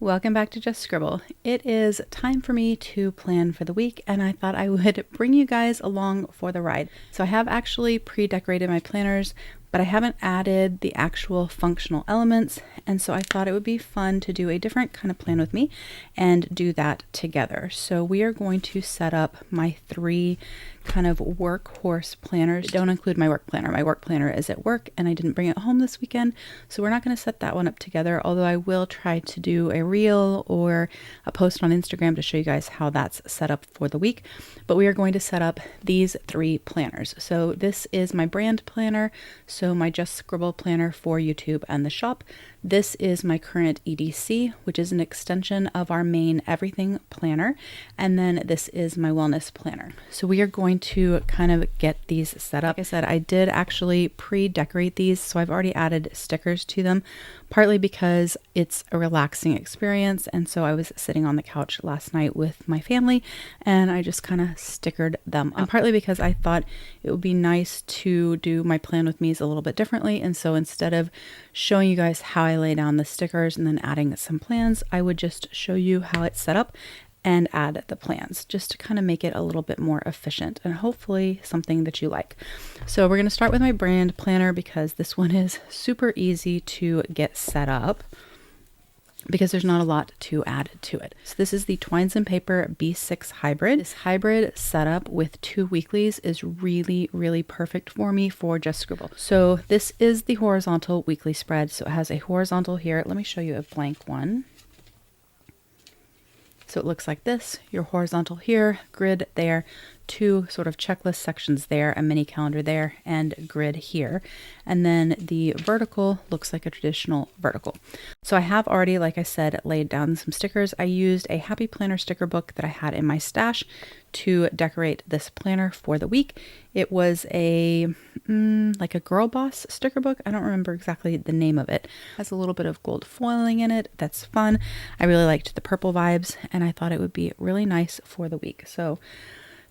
Welcome back to Just Scribble. It is time for me to plan for the week, and I thought I would bring you guys along for the ride. So I have actually pre-decorated my planners, but I haven't added the actual functional elements, and so I thought it would be fun to do a different kind of plan with me and do that together. So we are going to set up my 3 kind of workhorse planners. Don't include my work planner. My work planner is at work and I didn't bring it home this weekend, so we're not going to set that one up together, although I will try to do a reel or a post on Instagram to show you guys how that's set up for the week. But we are going to set up these 3 planners. So this is my brand planner, so my Just Scribble planner for YouTube and the shop. This is my current EDC, which is an extension of our main everything planner. And then this is my wellness planner. So we are going to kind of get these set up. Like I said, I did actually pre-decorate these, so I've already added stickers to them, partly because it's a relaxing experience. And so I was sitting on the couch last night with my family and I just kind of stickered them up. And partly because I thought it would be nice to do my plan with me's a little bit differently. And so instead of showing you guys how I lay down the stickers and then adding some plans, I would just show you how it's set up and add the plans just to kind of make it a little bit more efficient and hopefully something that you like. So we're going to start with my brand planner because this one is super easy to get set up because there's not a lot to add to it. So this is the Twines and Paper B6 hybrid. This hybrid setup with 2 weeklies is really, really perfect for me for Just Scribble. So this is the horizontal weekly spread. So it has a horizontal here. Let me show you a blank one. So it looks like this, your horizontal here, grid there, 2 sort of checklist sections there, a mini calendar there, and grid here. And then the vertical looks like a traditional vertical. So I have already, like I said, laid down some stickers. I used a Happy Planner sticker book that I had in my stash to decorate this planner for the week. It was a like a Girl Boss sticker book. I don't remember exactly the name of it. It has a little bit of gold foiling in it. That's fun. I really liked the purple vibes and I thought it would be really nice for the week. So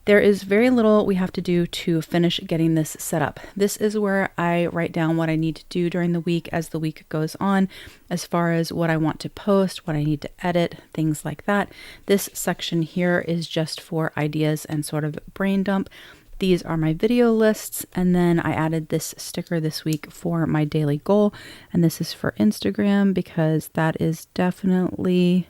there is very little we have to do to finish getting this set up. This is where I write down what I need to do during the week as the week goes on, as far as what I want to post, what I need to edit, things like that. This section here is just for ideas and sort of brain dump. These are my video lists, and then I added this sticker this week for my daily goal, and this is for Instagram because that is definitely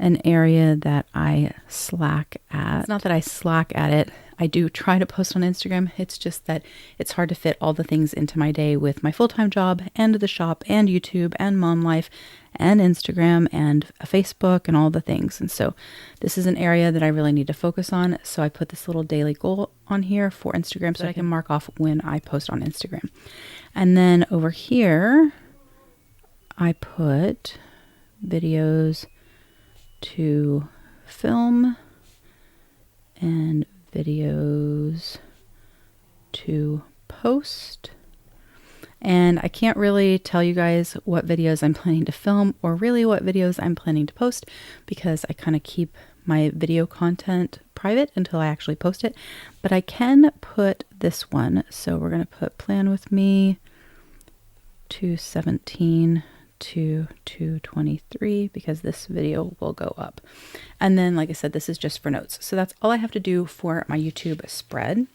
an area that I slack at. It's not that I slack at it. I do try to post on Instagram. It's just that it's hard to fit all the things into my day with my full-time job and the shop and YouTube and mom life and Instagram and Facebook and all the things. And so this is an area that I really need to focus on. So I put this little daily goal on here for Instagram so I can mark off when I post on Instagram. And then over here, I put videos to film and videos to post. And I can't really tell you guys what videos I'm planning to film or really what videos I'm planning to post because I kind of keep my video content private until I actually post it. But I can put this one. So we're going to put plan with me 217 to 223 because this video will go up. And then, like I said, this is just for notes. So that's all I have to do for my YouTube spread.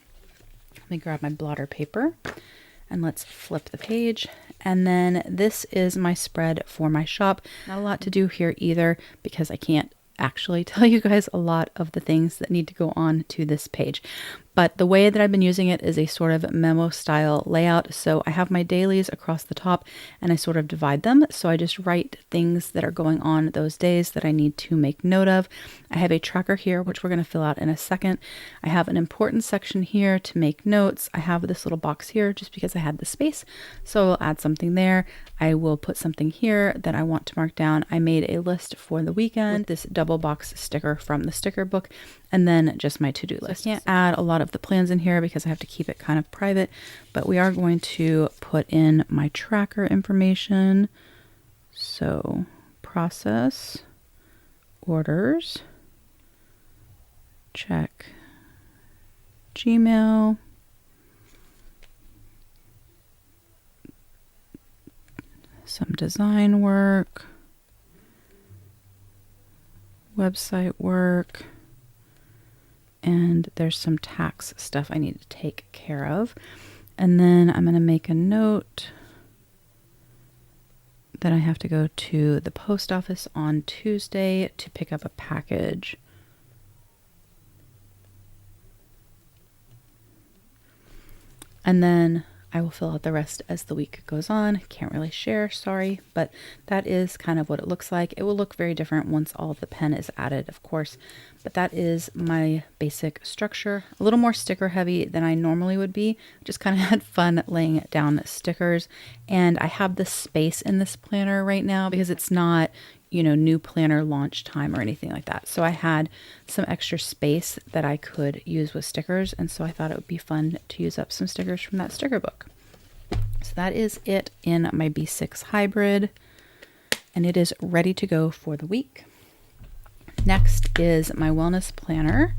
Let me grab my blotter paper and let's flip the page. And then this is my spread for my shop. Not a lot to do here either because I can't actually tell you guys a lot of the things that need to go on to this page. But the way that I've been using it is a sort of memo style layout. So I have my dailies across the top and I sort of divide them. So I just write things that are going on those days that I need to make note of. I have a tracker here, which we're going to fill out in a second. I have an important section here to make notes. I have this little box here just because I had the space. So I'll add something there. I will put something here that I want to mark down. I made a list for the weekend, this double box sticker from the sticker book, and then just my to-do list. I can't add a lot of the plans in here because I have to keep it kind of private, but we are going to put in my tracker information. So process, orders, check Gmail, some design work, website work, and there's some tax stuff I need to take care of. And then I'm going to make a note that I have to go to the post office on Tuesday to pick up a package. And then I will fill out the rest as the week goes on. Can't really share, sorry, but that is kind of what it looks like. It will look very different once all of the pen is added, of course, but that is my basic structure. A little more sticker heavy than I normally would be. Just kind of had fun laying down stickers, and I have the space in this planner right now because it's not, you know, new planner launch time or anything like that. So I had some extra space that I could use with stickers, and so I thought it would be fun to use up some stickers from that sticker book. So that is it in my B6 hybrid, and it is ready to go for the week. Next is my wellness planner.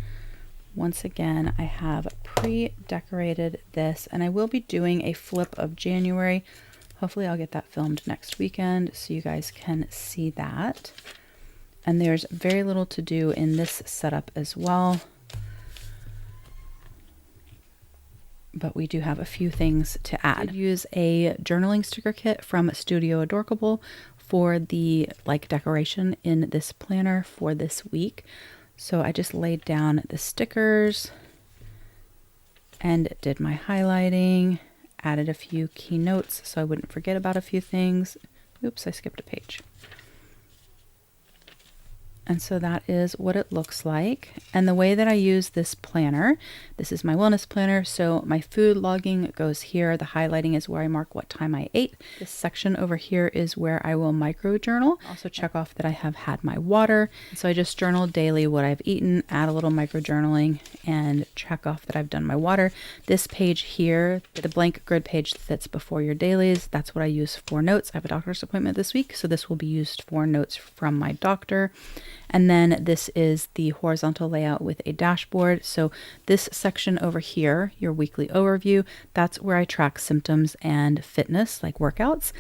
Once again, I have pre-decorated this, and I will be doing a flip of January. Hopefully I'll get that filmed next weekend so you guys can see that. And there's very little to do in this setup as well, but we do have a few things to add. I use a journaling sticker kit from Studio Adorkable for the decoration in this planner for this week. So I just laid down the stickers and did my highlighting, added a few key notes so I wouldn't forget about a few things. Oops, I skipped a page. And so that is what it looks like. And the way that I use this planner, this is my wellness planner. So my food logging goes here. The highlighting is where I mark what time I ate. This section over here is where I will micro journal. Also check off that I have had my water. So I just journal daily what I've eaten, add a little micro journaling, and check off that I've done my water. This page here, the blank grid page that's before your dailies, that's what I use for notes. I have a doctor's appointment this week, so this will be used for notes from my doctor. And then this is the horizontal layout with a dashboard. So this section over here, your weekly overview, that's where I track symptoms and fitness, like workouts.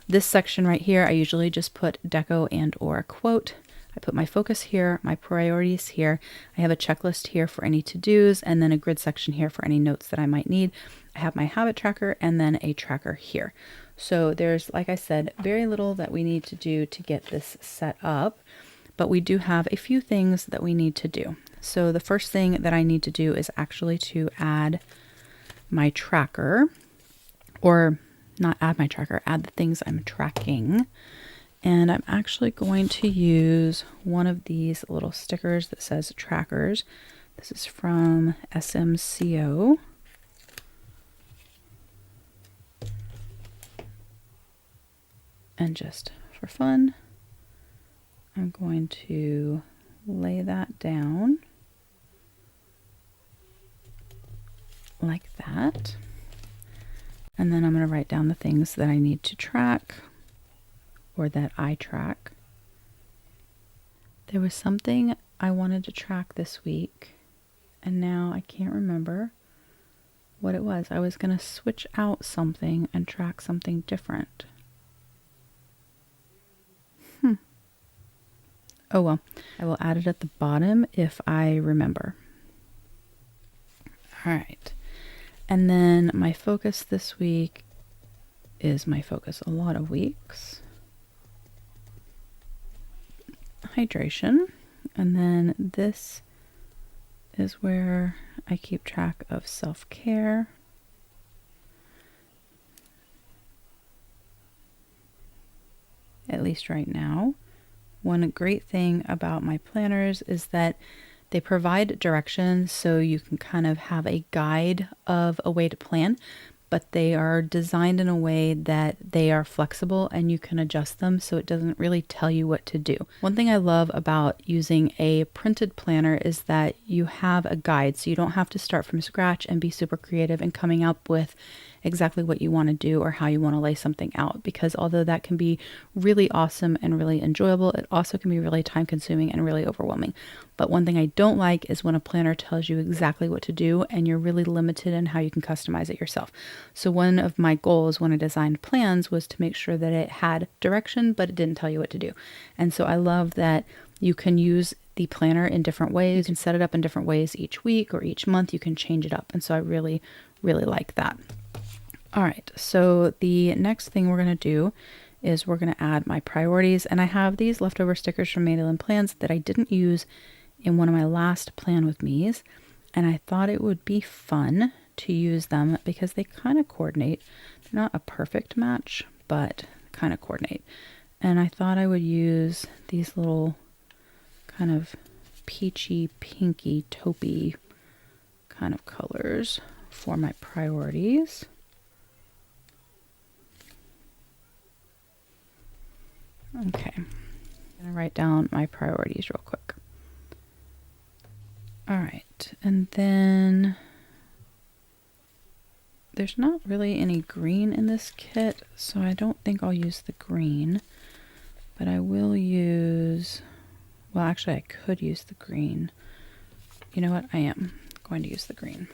This section right here, I usually just put deco and or a quote. I put my focus here, my priorities here. I have a checklist here for any to-dos, and then a grid section here for any notes that I might need. I have my habit tracker and then a tracker here. So there's, like I said, very little that we need to do to get this set up. But we do have a few things that we need to do. So the first thing that I need to do is actually to add my tracker, or not add my tracker, add the things I'm tracking. And I'm actually going to use one of these little stickers that says trackers. This is from SMCO. And just for fun, I'm going to lay that down like that. And then I'm going to write down the things that I need to track, or that I track. There was something I wanted to track this week, and now I can't remember what it was. I was going to switch out something and track something different. Oh well, I will add it at the bottom if I remember. All right. And then my focus this week is my focus a lot of weeks. Hydration. And then this is where I keep track of self-care. At least right now. One great thing about my planners is that they provide directions, so you can kind of have a guide of a way to plan, but they are designed in a way that they are flexible and you can adjust them, so it doesn't really tell you what to do. One thing I love about using a printed planner is that you have a guide, so you don't have to start from scratch and be super creative and coming up with exactly what you want to do or how you want to lay something out, because although that can be really awesome and really enjoyable, it also can be really time consuming and really overwhelming. But one thing I don't like is when a planner tells you exactly what to do and you're really limited in how you can customize it yourself. So one of my goals when I designed plans was to make sure that it had direction, but it didn't tell you what to do. And so I love that you can use the planner in different ways. You can set it up in different ways each week or each month. You can change it up. And so I really, really like that. All right, so the next thing we're going to do is we're going to add my priorities. And I have these leftover stickers from Mandolin Plans that I didn't use in one of my last Plan With Me's. And I thought it would be fun to use them because they kind of coordinate. They're not a perfect match, but kind of coordinate. And I thought I would use these little kind of peachy, pinky, taupey kind of colors for my priorities. Okay, I'm gonna write down my priorities real quick. All right, and then there's not really any green in this kit, so I don't think I'll use the green, but I will use, well, actually I could use the green. You know what? I am going to use the green,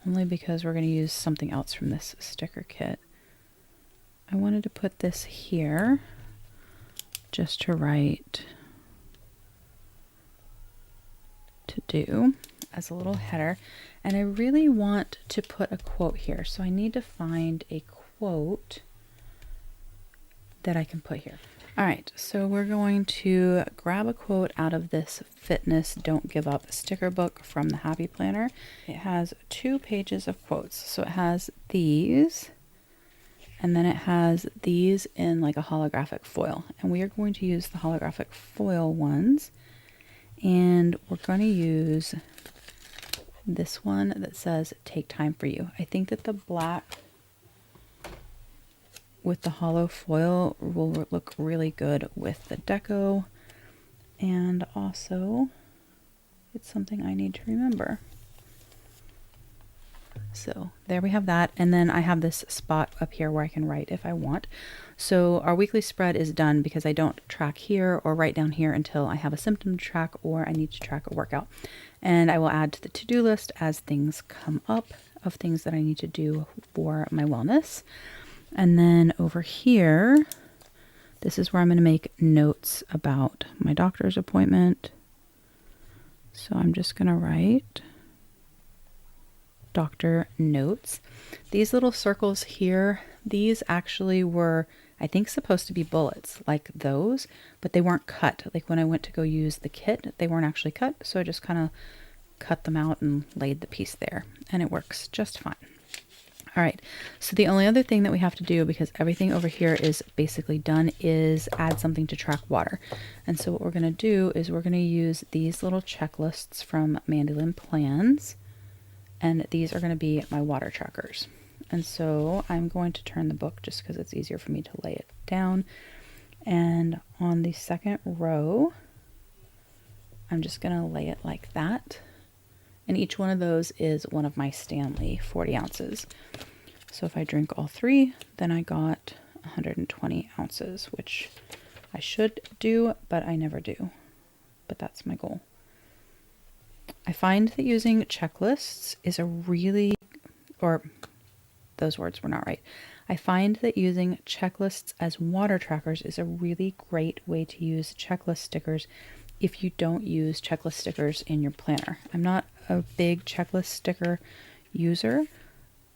only because we're going to use something else from this sticker kit. I wanted to put this here just to write to do as a little header. And I really want to put a quote here. So I need to find a quote that I can put here. All right, so we're going to grab a quote out of this Fitness Don't Give Up sticker book from the Happy Planner. It has 2 pages of quotes. So it has these, and then it has these in like a holographic foil. And we are going to use the holographic foil ones. And we're going to use this one that says, take time for you. I think that the black with the hollow foil will look really good with the deco. And also, it's something I need to remember. So there we have that. And then I have this spot up here where I can write if I want. So our weekly spread is done because I don't track here or write down here until I have a symptom to track or I need to track a workout. And I will add to the to-do list as things come up of things that I need to do for my wellness. And then over here, this is where I'm going to make notes about my doctor's appointment. So I'm just going to write doctor notes. These little circles here, these actually were, I think, supposed to be bullets like those, but they weren't cut. Like when I went to go use the kit, they weren't actually cut. So I just kind of cut them out and laid the piece there, and it works just fine. All right, so the only other thing that we have to do, because everything over here is basically done, is add something to track water. And so what we're going to do is we're going to use these little checklists from Mandolin Plans, and these are going to be my water trackers. And so I'm going to turn the book just because it's easier for me to lay it down. And on the second row, I'm just going to lay it like that. And each one of those is one of my Stanley 40 ounces. So if I drink all 3, then I got 120 ounces, which I should do, but I never do. But that's my goal. I find that using checklists is a really, or those words were not right. I find that using checklists as water trackers is a really great way to use checklist stickers if you don't use checklist stickers in your planner. I'm not a big checklist sticker user.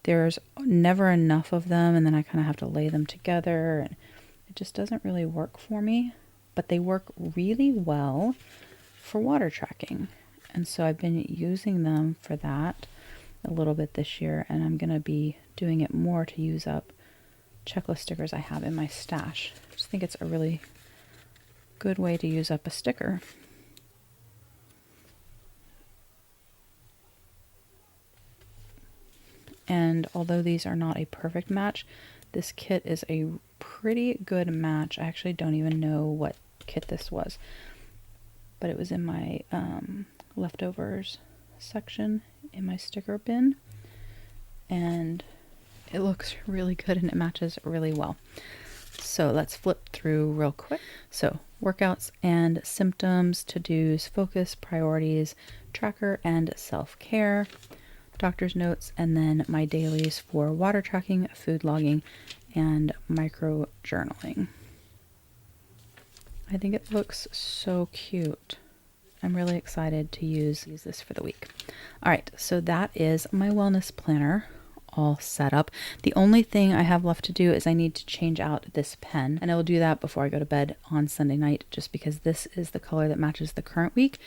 There's never enough of them, and then I kind of have to lay them together, and it just doesn't really work for me. But they work really well for water tracking. And so I've been using them for that a little bit this year, and I'm going to be doing it more to use up checklist stickers I have in my stash. I just think it's a really good way to use up a sticker. And although these are not a perfect match, this kit is a pretty good match. I actually don't even know what kit this was, but it was in my leftovers section in my sticker bin, and it looks really good and it matches really well. So let's flip through real quick. So workouts and symptoms, to-dos, focus, priorities, tracker, and self-care, doctor's notes, and then my dailies for water tracking, food logging, and micro journaling. I think it looks so cute. I'm really excited to use this for the week. All right, so that is my wellness planner all set up. The only thing I have left to do is I need to change out this pen, and I will do that before I go to bed on Sunday night, just because this is the color that matches the current week.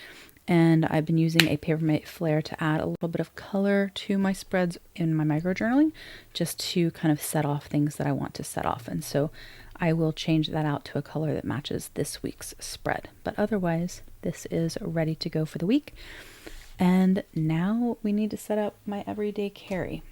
And I've been using a Papermate Flare to add a little bit of color to my spreads in my microjournaling, just to kind of set off things that I want to set off. And so I will change that out to a color that matches this week's spread. But otherwise, this is ready to go for the week. And now we need to set up my everyday carry.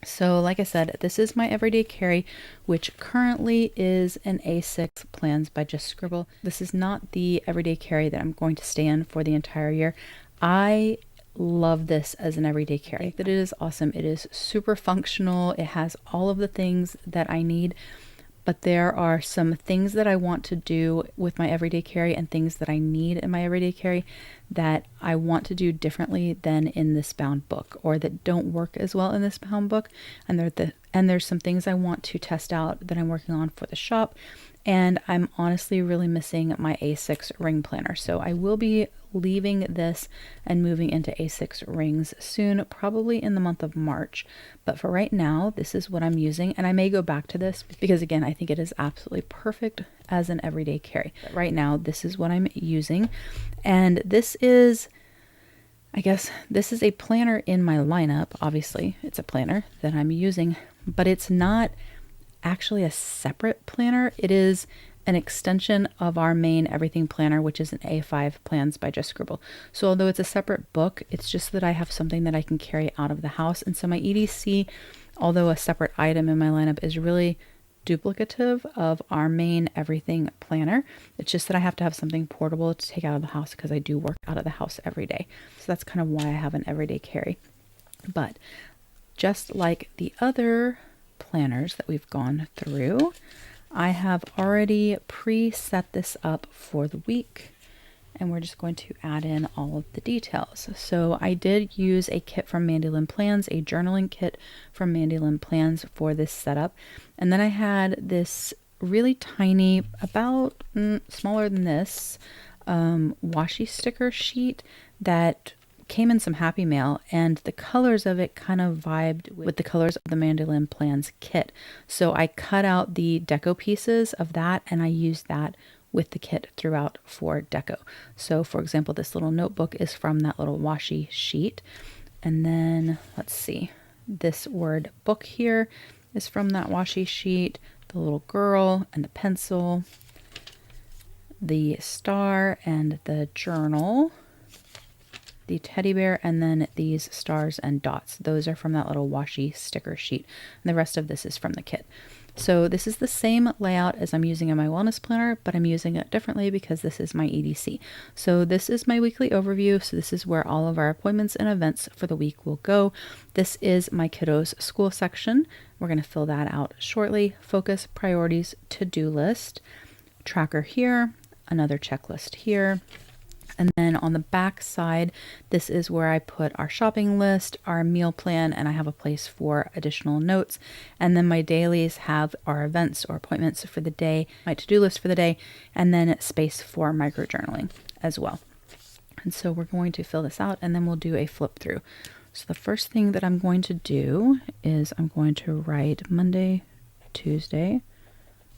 So like I said, this is my everyday carry, which currently is an A6 Plans by Just Scribble. This is not the everyday carry that I'm going to stay in for the entire year. I love this as an everyday carry. I think that it is awesome. It is super functional. It has all of the things that I need, but there are some things that I want to do with my everyday carry and things that I need in my everyday carry that I want to do differently than in this bound book, or that don't work as well in this bound book. And there's some things I want to test out that I'm working on for the shop. And I'm honestly really missing my A6 ring planner. So I will be leaving this and moving into A6 rings soon, probably in the month of March. But for right now, this is what I'm using. And I may go back to this because, again, I think it is absolutely perfect as an everyday carry. But right now, this is what I'm using. And this is, I guess, this is a planner in my lineup. Obviously, it's a planner that I'm using, but it's not actually a separate planner. It is an extension of our main everything planner, which is an A5 Plans by Just Scribble. So although it's a separate book, it's just that I have something that I can carry out of the house. And so my EDC, although a separate item in my lineup, is really duplicative of our main everything planner. It's just that I have to have something portable to take out of the house because I do work out of the house every day. So that's kind of why I have an everyday carry. But just like the other planners that we've gone through, I have already preset this up for the week, and we're just going to add in all of the details. So I did use a kit from Mandy Lynn Plans, a journaling kit from Mandy Lynn Plans for this setup. And then I had this really tiny, about smaller than this, washi sticker sheet that came in some Happy Mail, and the colors of it kind of vibed with the colors of the Mandy Lynn Plans kit. So I cut out the deco pieces of that, and I used that with the kit throughout for deco. So for example, this little notebook is from that little washi sheet. And then let's see, this word book here is from that washi sheet, the little girl and the pencil, the star and the journal, the teddy bear, and then these stars and dots. Those are from that little washi sticker sheet. And the rest of this is from the kit. So this is the same layout as I'm using in my wellness planner, but I'm using it differently because this is my EDC. So this is my weekly overview. So this is where all of our appointments and events for the week will go. This is my kiddos' school section. We're going to fill that out shortly. Focus, priorities, to-do list, tracker here, another checklist here. And then on the back side, this is where I put our shopping list, our meal plan, and I have a place for additional notes. And then my dailies have our events or appointments for the day, my to-do list for the day, and then space for microjournaling as well. And so we're going to fill this out, and then we'll do a flip through. So the first thing that I'm going to do is I'm going to write Monday, Tuesday,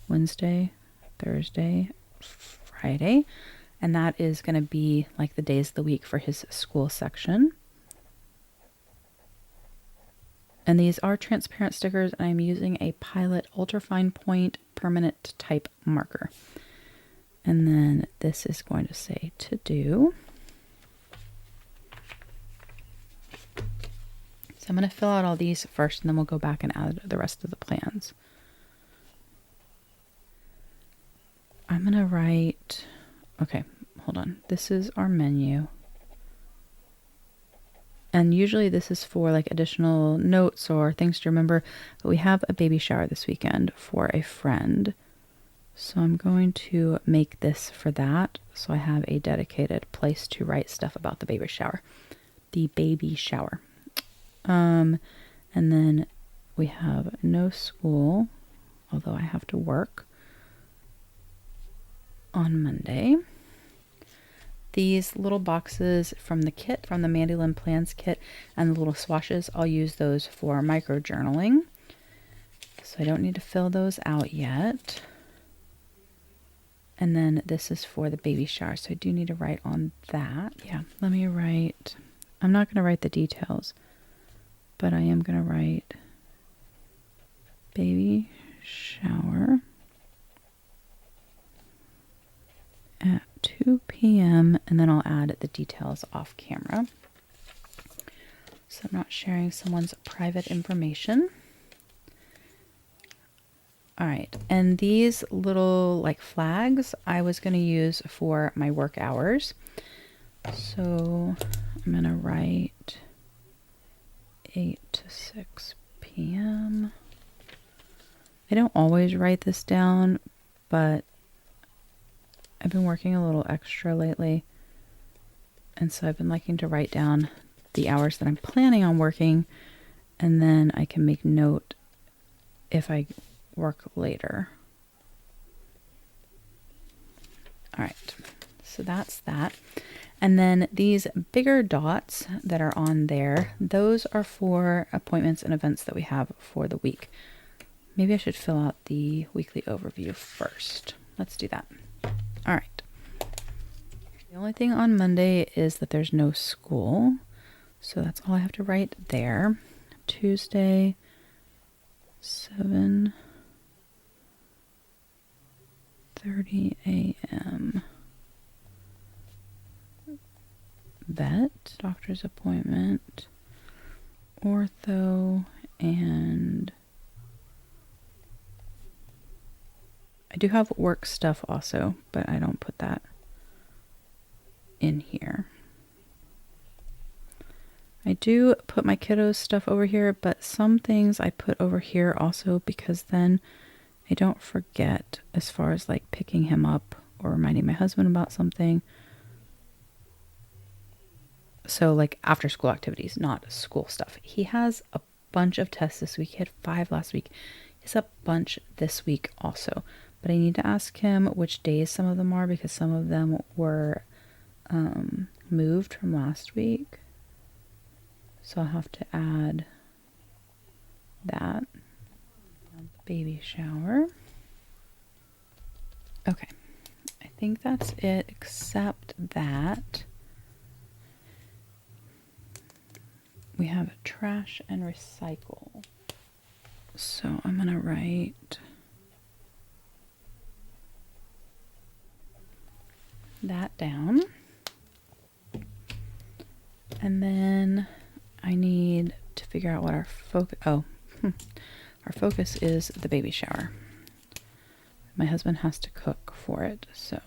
Wednesday, Thursday, Friday. And that is going to be like the days of the week for his school section. And these are transparent stickers, and I'm using a Pilot Ultrafine Point permanent type marker. And then this is going to say to do. So I'm going to fill out all these first, and then we'll go back and add the rest of the plans. I'm going to write, okay, hold on. This is our menu. And usually this is for like additional notes or things to remember. But we have a baby shower this weekend for a friend. So I'm going to make this for that. So I have a dedicated place to write stuff about the baby shower. The baby shower. And then we have no school, although I have to work on Monday. these little boxes from the kit, from the Mandy Lynn Plans kit, and the little swashes, I'll use those for micro journaling. So I don't need to fill those out yet. And then this is for the baby shower. So I do need to write on that. Yeah, let me write. I'm not going to write the details, but I am going to write baby shower at 2 p.m. and then I'll add the details off camera. So I'm not sharing someone's private information. All right, and these little like flags I was going to use for my work hours. So I'm going to write 8 to 6 p.m. I don't always write this down, but I've been working a little extra lately. And so I've been liking to write down the hours that I'm planning on working, and then I can make note if I work later. All right, so that's that. And then these bigger dots that are on there, those are for appointments and events that we have for the week. Maybe I should fill out the weekly overview first. Let's do that. All right. The only thing on Monday is that there's no school. So that's all I have to write there. Tuesday, 7:30 a.m. Vet, doctor's appointment, ortho, and I do have work stuff also, but I don't put that in here. I do put my kiddos stuff over here, but some things I put over here also because then I don't forget as far as like picking him up or reminding my husband about something. So like after school activities, not school stuff. He has a bunch of tests this week. He had 5 last week. He has a bunch this week also. But I need to ask him which days some of them are because some of them were moved from last week. So I'll have to add that. Baby shower. Okay. I think that's it except that we have trash and recycle. So I'm going to write that down. And then I need to figure out what our focus... our focus is the baby shower. My husband has to cook for it, so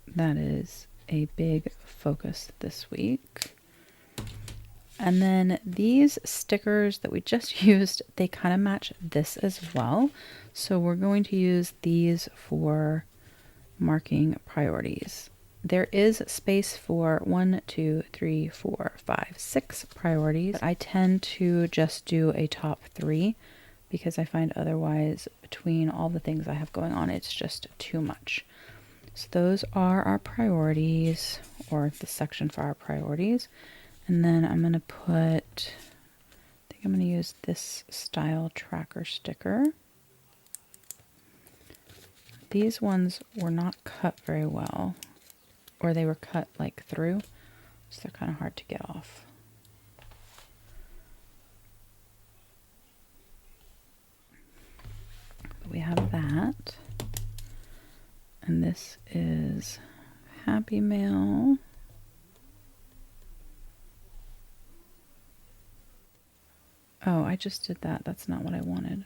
that is a big focus this week. And then these stickers that we just used, they kind of match this as well. So we're going to use these for marking priorities. There is space for 1, 2, 3, 4, 5, 6 priorities. I tend to just do a top 3 because I find otherwise between all the things I have going on, it's just too much. So those are our priorities, or the section for our priorities. And then I'm going to put, I think I'm going to use this style tracker sticker. These ones were not cut very well, or they were cut like through, so they're kind of hard to get off. But we have that. And this is Happy Mail. Oh, I just did that. That's not what I wanted.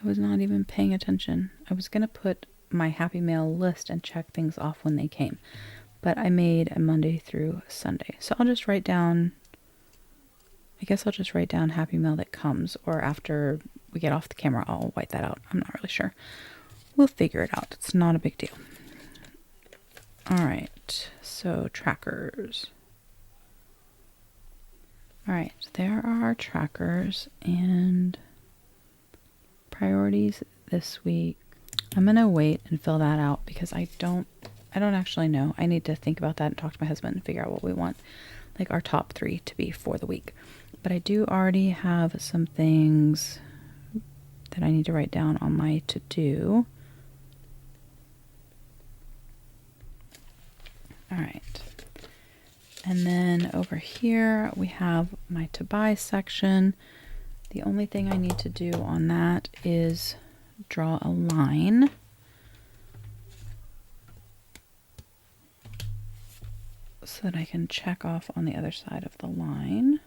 I was not even paying attention. I was going to put my Happy Mail list and check things off when they came. But I made a Monday through Sunday. So I'll just write down, I guess I'll just write down Happy Mail that comes, or after we get off the camera, I'll white that out. I'm not really sure. We'll figure it out. It's not a big deal. All right, so trackers. All right, there are our trackers and priorities this week. I'm going to wait and fill that out because I don't actually know. I need to think about that and talk to my husband and figure out what we want, like our top 3 to be for the week. But I do already have some things that I need to write down on my to-do. All right. And then over here we have my to buy section. The only thing I need to do on that is draw a line. So that I can check off on the other side of the line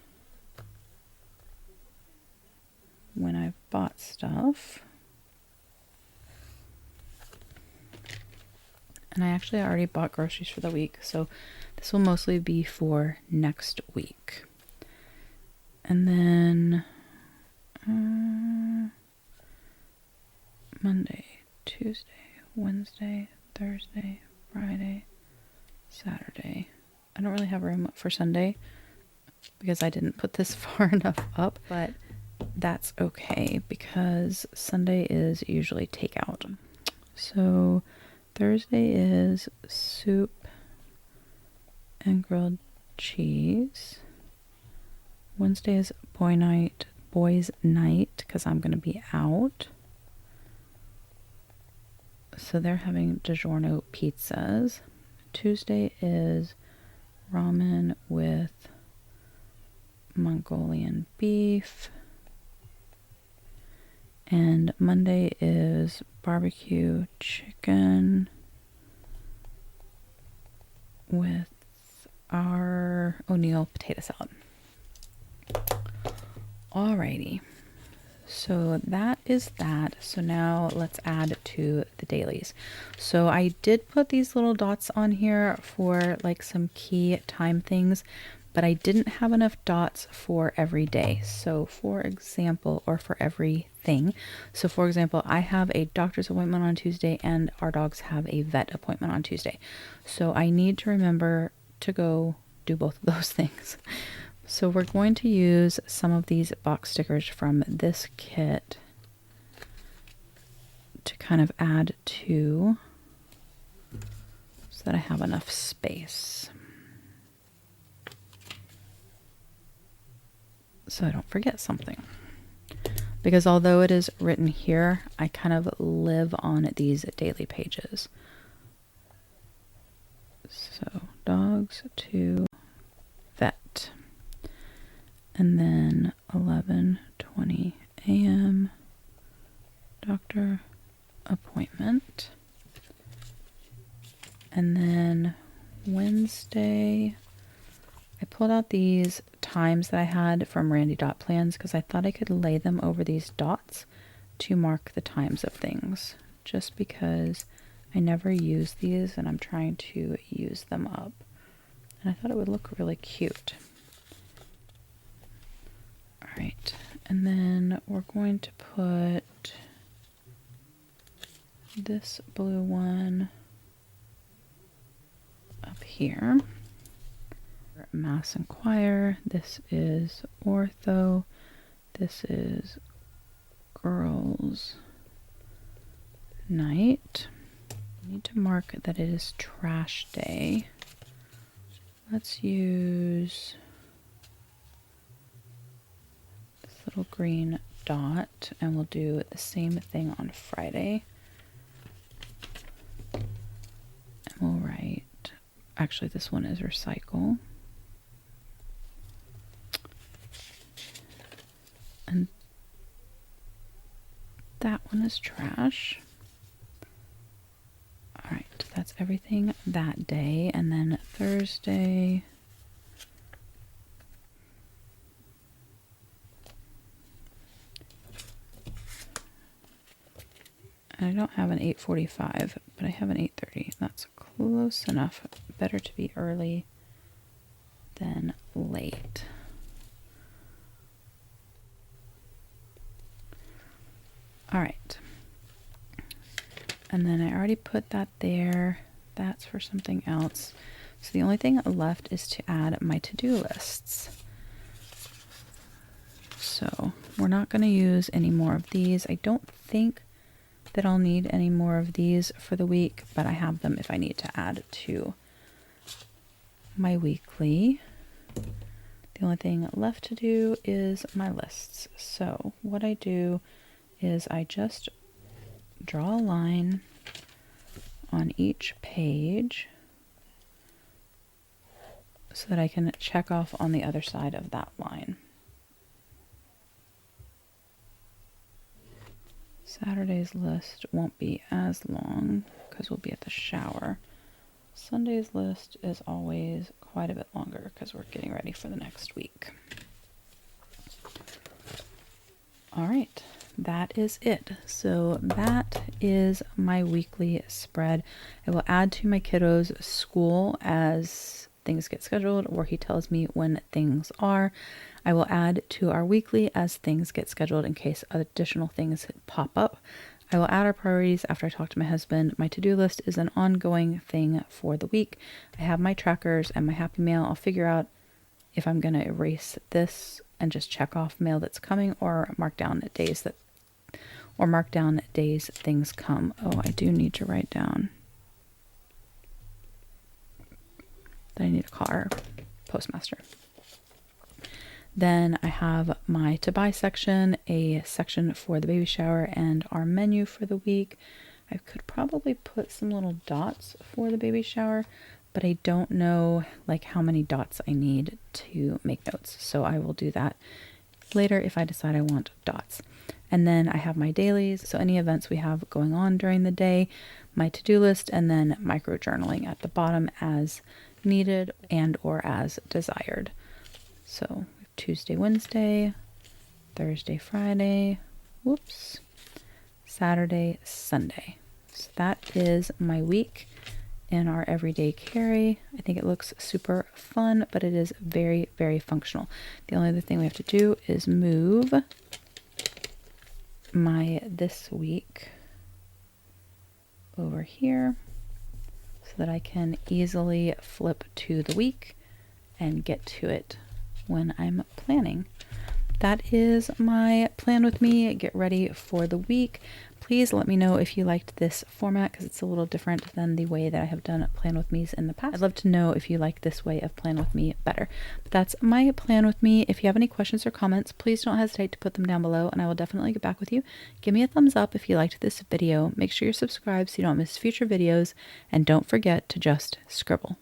when I've bought stuff. And I actually already bought groceries for the week, so this will mostly be for next week. And then Monday, Tuesday, Wednesday, Thursday, Friday, Saturday. I don't really have room for Sunday because I didn't put this far enough up, but that's okay because Sunday is usually takeout. So Thursday is soup and grilled cheese. Wednesday is boys' night because I'm going to be out. So they're having DiGiorno pizzas. Tuesday is ramen with Mongolian beef. And Monday is barbecue chicken with our O'Neill potato salad. Alrighty. So that is that. So now let's add to the dailies. So I did put these little dots on here for like some key time things, but I didn't have enough dots for every day. So for example, or for everything. So for example, I have a doctor's appointment on Tuesday and our dogs have a vet appointment on Tuesday. So I need to remember to go do both of those things. So we're going to use some of these box stickers from this kit to kind of add to so that I have enough space. So I don't forget something. Because although it is written here, I kind of live on these daily pages. So dogs to vet. And then 11:20 a.m. doctor appointment. And then Wednesday, I pulled out these times that I had from Randy Dot Plans because I thought I could lay them over these dots to mark the times of things, just because I never use these and I'm trying to use them up. And I thought it would look really cute. All right, and then we're going to put this blue one up here. Mass and choir. This is ortho. This is girls' night. I need to mark that it is trash day. Let's use this little green dot and we'll do the same thing on Friday. And we'll write, actually this one is recycle. And that one is trash. All right, that's everything that day. And then Thursday, I don't have an 8:45, but I have an 8:30. That's close enough. Better to be early than late. All right. And then I already put that there. That's for something else. So the only thing left is to add my to-do lists. So we're not going to use any more of these. I don't think that I'll need any more of these for the week, but I have them if I need to add to my weekly. The only thing left to do is my lists. So what I do is I just draw a line on each page so that I can check off on the other side of that line. Saturday's list won't be as long because we'll be at the shower. Sunday's list is always quite a bit longer because we're getting ready for the next week. All right, that is it. So that is my weekly spread. I will add to my kiddos' school as things get scheduled, or he tells me when things are. I will add to our weekly as things get scheduled in case additional things pop up. I will add our priorities after I talk to my husband. My to-do list is an ongoing thing for the week. I have my trackers and my happy mail. I'll figure out if I'm going to erase this and just check off mail that's coming, or mark down days things come. Oh, I do need to write down that I need to call our postmaster. Then I have my to buy section, a section for the baby shower, and our menu for the week. I could probably put some little dots for the baby shower, but I don't know like how many dots I need to make notes. So I will do that later if I decide I want dots. And then I have my dailies, so any events we have going on during the day, my to-do list, and then micro journaling at the bottom as needed and or as desired. So Tuesday, Wednesday, Thursday, Friday, Saturday, Sunday. So that is my week in our everyday carry. I think it looks super fun, but it is very, very functional. The only other thing we have to do is move my this week over here so that I can easily flip to the week and get to it when I'm planning. That is my plan with me. Get ready for the week. Please let me know if you liked this format because it's a little different than the way that I have done plan with me's in the past. I'd love to know if you like this way of plan with me better. But that's my plan with me. If you have any questions or comments, please don't hesitate to put them down below and I will definitely get back with you. Give me a thumbs up if you liked this video. Make sure you're subscribed so you don't miss future videos, and don't forget to just scribble.